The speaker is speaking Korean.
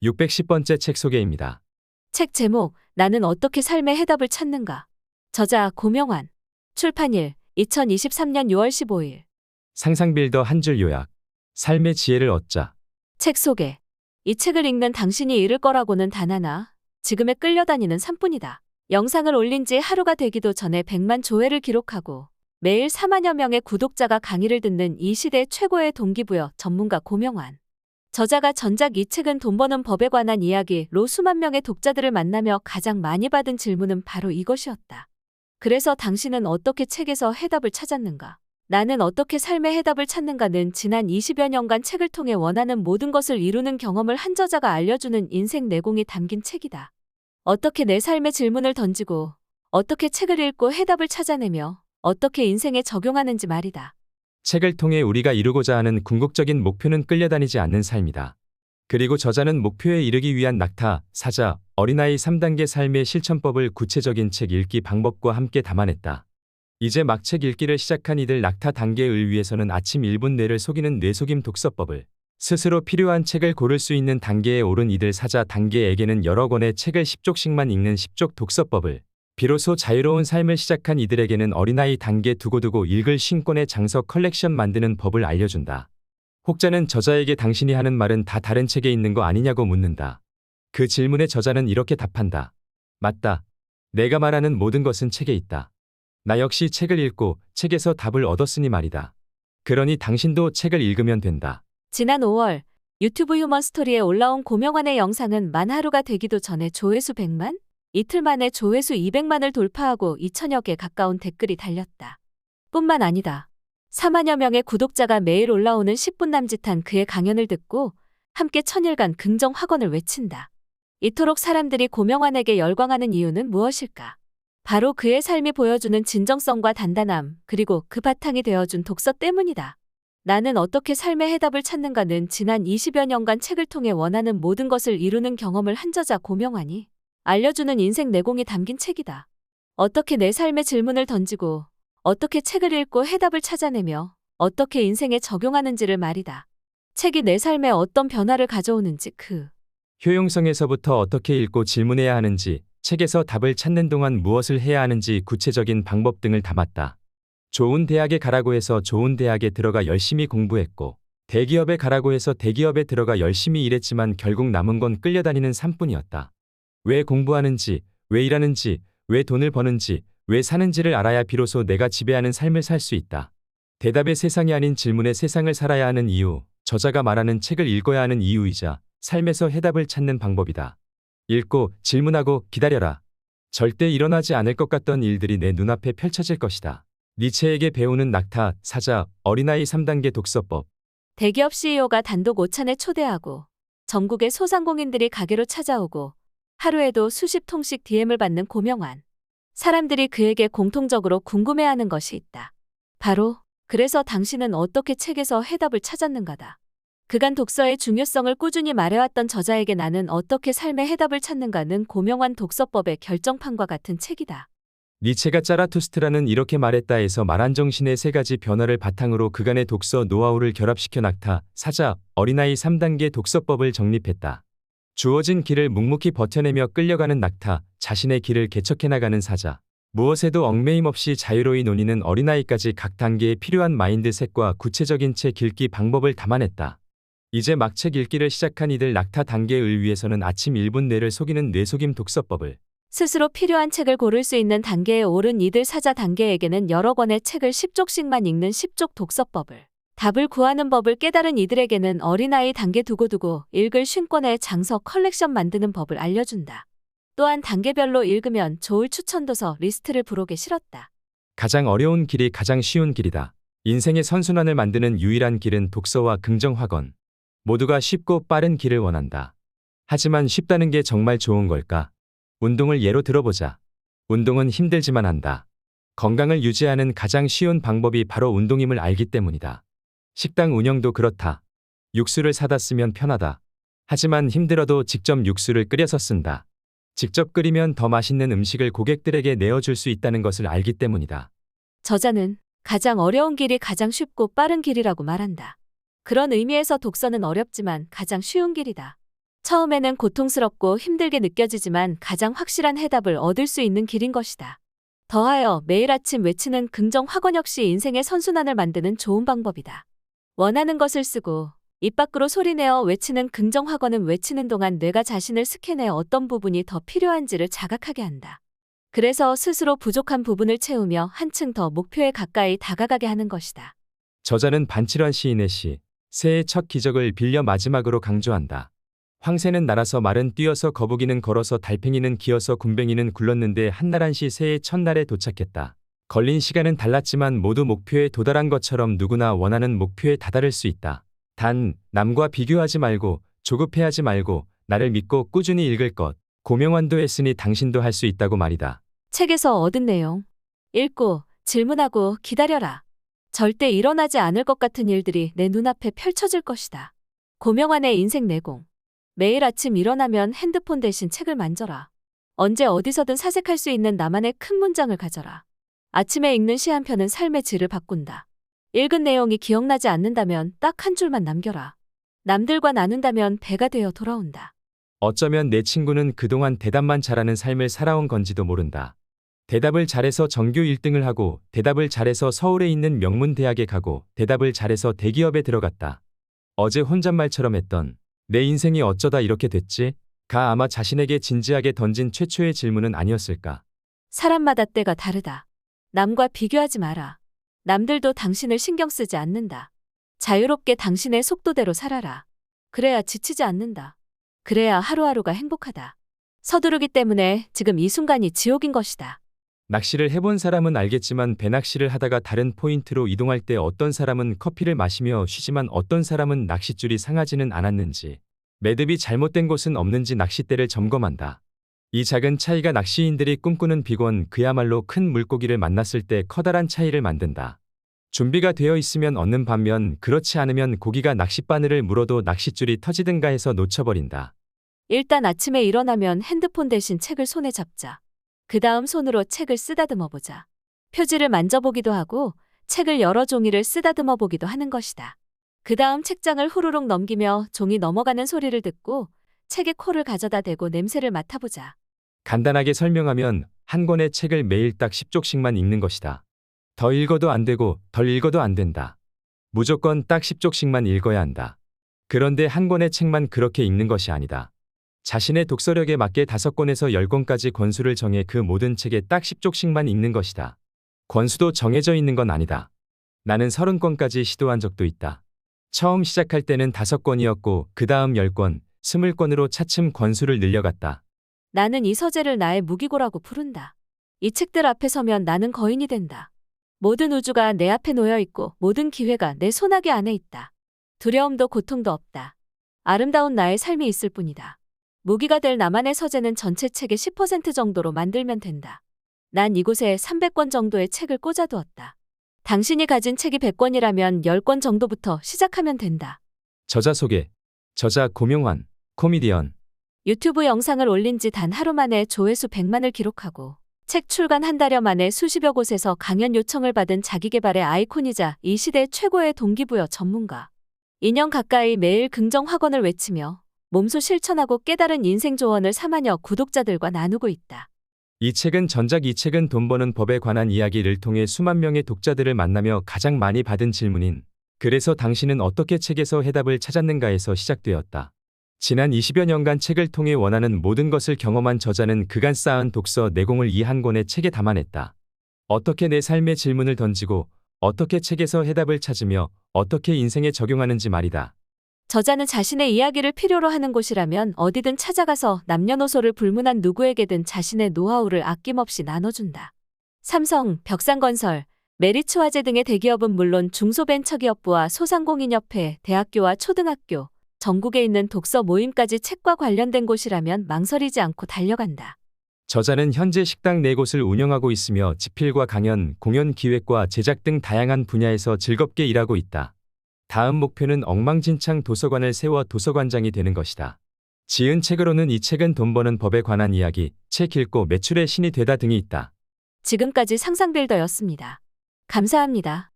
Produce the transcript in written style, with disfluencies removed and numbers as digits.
610번째 책 소개입니다. 책 제목, 나는 어떻게 삶의 해답을 찾는가. 저자 고명환. 출판일 2023년 6월 15일. 상상빌더 한 줄 요약. 삶의 지혜를 얻자. 책 소개. 이 책을 읽는 당신이 잃을 거라고는 단 하나. 지금에 끌려다니는 산뿐이다. 영상을 올린 지 하루가 되기도 전에 100만 조회를 기록하고 매일 4만여 명의 구독자가 강의를 듣는 이 시대의 최고의 동기부여 전문가 고명환. 저자가 전작 이 책은 돈 버는 법에 관한 이야기로 수만 명의 독자들을 만나며 가장 많이 받은 질문은 바로 이것이었다. 그래서 당신은 어떻게 책에서 해답을 찾았는가? 나는 어떻게 삶의 해답을 찾는가는 지난 20여 년간 책을 통해 원하는 모든 것을 이루는 경험을 한 저자가 알려주는 인생 내공이 담긴 책이다. 어떻게 내 삶의 질문을 던지고, 어떻게 책을 읽고 해답을 찾아내며, 어떻게 인생에 적용하는지 말이다. 책을 통해 우리가 이루고자 하는 궁극적인 목표는 끌려다니지 않는 삶이다. 그리고 저자는 목표에 이르기 위한 낙타, 사자, 어린아이 3단계 삶의 실천법을 구체적인 책 읽기 방법과 함께 담아냈다. 이제 막 책 읽기를 시작한 이들 낙타 단계를 위해서는 아침 1분 뇌를 속이는 뇌속임 독서법을, 스스로 필요한 책을 고를 수 있는 단계에 오른 이들 사자 단계에게는 여러 권의 책을 10쪽씩만 읽는 10쪽 독서법을, 비로소 자유로운 삶을 시작한 이들에게는 어린아이 단계 두고두고 읽을 50권의 장서 컬렉션 만드는 법을 알려준다. 혹자는 저자에게 당신이 하는 말은 다 다른 책에 있는 거 아니냐고 묻는다. 그 질문에 저자는 이렇게 답한다. 맞다. 내가 말하는 모든 것은 책에 있다. 나 역시 책을 읽고 책에서 답을 얻었으니 말이다. 그러니 당신도 책을 읽으면 된다. 지난 5월 유튜브 휴먼 스토리에 올라온 고명환의 영상은 만 하루가 되기도 전에 조회수 100만? 이틀 만에 조회수 200만을 돌파하고 2천여 개 가까운 댓글이 달렸다. 뿐만 아니다. 4만여 명의 구독자가 매일 올라오는 10분 남짓한 그의 강연을 듣고 함께 천일간 긍정 확언을 외친다. 이토록 사람들이 고명환에게 열광하는 이유는 무엇일까? 바로 그의 삶이 보여주는 진정성과 단단함, 그리고 그 바탕이 되어준 독서 때문이다. 나는 어떻게 삶의 해답을 찾는가는 지난 20여 년간 책을 통해 원하는 모든 것을 이루는 경험을 한 저자 고명환이 알려주는 인생 내공이 담긴 책이다. 어떻게 내 삶의 질문을 던지고, 어떻게 책을 읽고 해답을 찾아내며, 어떻게 인생에 적용하는지를 말이다. 책이 내 삶에 어떤 변화를 가져오는지 효용성에서부터 어떻게 읽고 질문해야 하는지, 책에서 답을 찾는 동안 무엇을 해야 하는지 구체적인 방법 등을 담았다. 좋은 대학에 가라고 해서 좋은 대학에 들어가 열심히 공부했고, 대기업에 가라고 해서 대기업에 들어가 열심히 일했지만 결국 남은 건 끌려다니는 삶뿐이었다. 왜 공부하는지, 왜 일하는지, 왜 돈을 버는지, 왜 사는지를 알아야 비로소 내가 지배하는 삶을 살 수 있다. 대답의 세상이 아닌 질문의 세상을 살아야 하는 이유, 저자가 말하는 책을 읽어야 하는 이유이자 삶에서 해답을 찾는 방법이다. 읽고 질문하고 기다려라. 절대 일어나지 않을 것 같던 일들이 내 눈앞에 펼쳐질 것이다. 니체에게 배우는 낙타, 사자, 어린아이 3단계 독서법. 대기업 CEO가 단독 오찬에 초대하고 전국의 소상공인들이 가게로 찾아오고 하루에도 수십 통씩 DM을 받는 고명환. 사람들이 그에게 공통적으로 궁금해하는 것이 있다. 바로 그래서 당신은 어떻게 책에서 해답을 찾았는가다. 그간 독서의 중요성을 꾸준히 말해왔던 저자에게 나는 어떻게 삶의 해답을 찾는가는 고명환 독서법의 결정판과 같은 책이다. 니체가 짜라투스트라는 이렇게 말했다에서 말한 정신의 세 가지 변화를 바탕으로 그간의 독서 노하우를 결합시켜 낙타, 사자, 어린아이 3단계 독서법을 정립했다. 주어진 길을 묵묵히 버텨내며 끌려가는 낙타, 자신의 길을 개척해 나가는 사자, 무엇에도 얽매임 없이 자유로이 논의는 어린아이까지 각 단계에 필요한 마인드셋과 구체적인 책 읽기 방법을 담아냈다. 이제 막 책 읽기를 시작한 이들 낙타 단계를 위해서는 아침 1분 뇌를 속이는 뇌속임 독서법을, 스스로 필요한 책을 고를 수 있는 단계에 오른 이들 사자 단계에게는 여러 권의 책을 10쪽씩만 읽는 10쪽 독서법을, 답을 구하는 법을 깨달은 이들에게는 어린아이 단계 두고두고 읽을 50권의 장서 컬렉션 만드는 법을 알려준다. 또한 단계별로 읽으면 좋을 추천도서 리스트를 부록에 실었다. 가장 어려운 길이 가장 쉬운 길이다. 인생의 선순환을 만드는 유일한 길은 독서와 긍정 확언. 모두가 쉽고 빠른 길을 원한다. 하지만 쉽다는 게 정말 좋은 걸까? 운동을 예로 들어보자. 운동은 힘들지만 한다. 건강을 유지하는 가장 쉬운 방법이 바로 운동임을 알기 때문이다. 식당 운영도 그렇다. 육수를 사다 쓰면 편하다. 하지만 힘들어도 직접 육수를 끓여서 쓴다. 직접 끓이면 더 맛있는 음식을 고객들에게 내어줄 수 있다는 것을 알기 때문이다. 저자는 가장 어려운 길이 가장 쉽고 빠른 길이라고 말한다. 그런 의미에서 독서는 어렵지만 가장 쉬운 길이다. 처음에는 고통스럽고 힘들게 느껴지지만 가장 확실한 해답을 얻을 수 있는 길인 것이다. 더하여 매일 아침 외치는 긍정 확언 역시 인생의 선순환을 만드는 좋은 방법이다. 원하는 것을 쓰고 입 밖으로 소리내어 외치는 긍정 확언은 외치는 동안 뇌가 자신을 스캔해 어떤 부분이 더 필요한지를 자각하게 한다. 그래서 스스로 부족한 부분을 채우며 한층 더 목표에 가까이 다가가게 하는 것이다. 저자는 반칠환 시인의 시, 새해 첫 기적을 빌려 마지막으로 강조한다. 황새는 날아서 말은 뛰어서 거북이는 걸어서 달팽이는 기어서 굼벵이는 굴렀는데 한나란시 새해 첫날에 도착했다. 걸린 시간은 달랐지만 모두 목표에 도달한 것처럼 누구나 원하는 목표에 다다를 수 있다. 단, 남과 비교하지 말고 조급해하지 말고 나를 믿고 꾸준히 읽을 것. 고명환도 했으니 당신도 할 수 있다고 말이다. 책에서 얻은 내용. 읽고 질문하고 기다려라. 절대 일어나지 않을 것 같은 일들이 내 눈앞에 펼쳐질 것이다. 고명환의 인생 내공. 매일 아침 일어나면 핸드폰 대신 책을 만져라. 언제 어디서든 사색할 수 있는 나만의 큰 문장을 가져라. 아침에 읽는 시 한 편은 삶의 질을 바꾼다. 읽은 내용이 기억나지 않는다면 딱 한 줄만 남겨라. 남들과 나눈다면 배가 되어 돌아온다. 어쩌면 내 친구는 그동안 대답만 잘하는 삶을 살아온 건지도 모른다. 대답을 잘해서 전교 1등을 하고, 대답을 잘해서 서울에 있는 명문 대학에 가고, 대답을 잘해서 대기업에 들어갔다. 어제 혼잣말처럼 했던 내 인생이 어쩌다 이렇게 됐지?가 아마 자신에게 진지하게 던진 최초의 질문은 아니었을까. 사람마다 때가 다르다. 남과 비교하지 마라. 남들도 당신을 신경 쓰지 않는다. 자유롭게 당신의 속도대로 살아라. 그래야 지치지 않는다. 그래야 하루하루가 행복하다. 서두르기 때문에 지금 이 순간이 지옥인 것이다. 낚시를 해본 사람은 알겠지만 배낚시를 하다가 다른 포인트로 이동할 때 어떤 사람은 커피를 마시며 쉬지만 어떤 사람은 낚싯줄이 상하지는 않았는지, 매듭이 잘못된 곳은 없는지 낚싯대를 점검한다. 이 작은 차이가 낚시인들이 꿈꾸는 비건, 그야말로 큰 물고기를 만났을 때 커다란 차이를 만든다. 준비가 되어 있으면 얻는 반면 그렇지 않으면 고기가 낚싯바늘을 물어도 낚싯줄이 터지든가 해서 놓쳐버린다. 일단 아침에 일어나면 핸드폰 대신 책을 손에 잡자. 그 다음 손으로 책을 쓰다듬어 보자. 표지를 만져보기도 하고 책을 여러 종이를 쓰다듬어 보기도 하는 것이다. 그 다음 책장을 후루룩 넘기며 종이 넘어가는 소리를 듣고 책에 코를 가져다 대고 냄새를 맡아보자. 간단하게 설명하면 한 권의 책을 매일 딱 10쪽씩만 읽는 것이다. 더 읽어도 안 되고 덜 읽어도 안 된다. 무조건 딱 10쪽씩만 읽어야 한다. 그런데 한 권의 책만 그렇게 읽는 것이 아니다. 자신의 독서력에 맞게 5권에서 10권까지 권수를 정해 그 모든 책에 딱 10쪽씩만 읽는 것이다. 권수도 정해져 있는 건 아니다. 나는 30권까지 시도한 적도 있다. 처음 시작할 때는 5권이었고 그 다음 10권, 20권으로 차츰 권수를 늘려갔다. 나는 이 서재를 나의 무기고라고 부른다. 이 책들 앞에 서면 나는 거인이 된다. 모든 우주가 내 앞에 놓여 있고 모든 기회가 내 손아귀 안에 있다. 두려움도 고통도 없다. 아름다운 나의 삶이 있을 뿐이다. 무기가 될 나만의 서재는 전체 책의 10% 정도로 만들면 된다. 난 이곳에 300권 정도의 책을 꽂아두었다. 당신이 가진 책이 100권이라면 10권 정도부터 시작하면 된다. 저자 소개. 저자 고명환, 코미디언. 유튜브 영상을 올린 지 단 하루 만에 조회수 100만을 기록하고 책 출간 한 달여 만에 수십여 곳에서 강연 요청을 받은 자기계발의 아이콘이자 이 시대 최고의 동기부여 전문가. 2년 가까이 매일 긍정 확언을 외치며 몸소 실천하고 깨달은 인생 조언을 4만여 구독자들과 나누고 있다. 이 책은 이 책은 돈 버는 법에 관한 이야기를 통해 수만 명의 독자들을 만나며 가장 많이 받은 질문인 그래서 당신은 어떻게 책에서 해답을 찾았는가에서 시작되었다. 지난 20여 년간 책을 통해 원하는 모든 것을 경험한 저자는 그간 쌓은 독서 내공을 이 한 권의 책에 담아냈다. 어떻게 내 삶의 질문을 던지고 어떻게 책에서 해답을 찾으며 어떻게 인생에 적용하는지 말이다. 저자는 자신의 이야기를 필요로 하는 곳이라면 어디든 찾아가서 남녀노소를 불문한 누구에게든 자신의 노하우를 아낌없이 나눠준다. 삼성, 벽산건설, 메리츠화재 등의 대기업은 물론 중소벤처기업부와 소상공인협회, 대학교와 초등학교, 전국에 있는 독서 모임까지 책과 관련된 곳이라면 망설이지 않고 달려간다. 저자는 현재 식당 4곳을 운영하고 있으며 집필과 강연, 공연 기획과 제작 등 다양한 분야에서 즐겁게 일하고 있다. 다음 목표는 엉망진창 도서관을 세워 도서관장이 되는 것이다. 지은 책으로는 이 책은 돈 버는 법에 관한 이야기, 책 읽고 매출의 신이 되다 등이 있다. 지금까지 상상빌더였습니다. 감사합니다.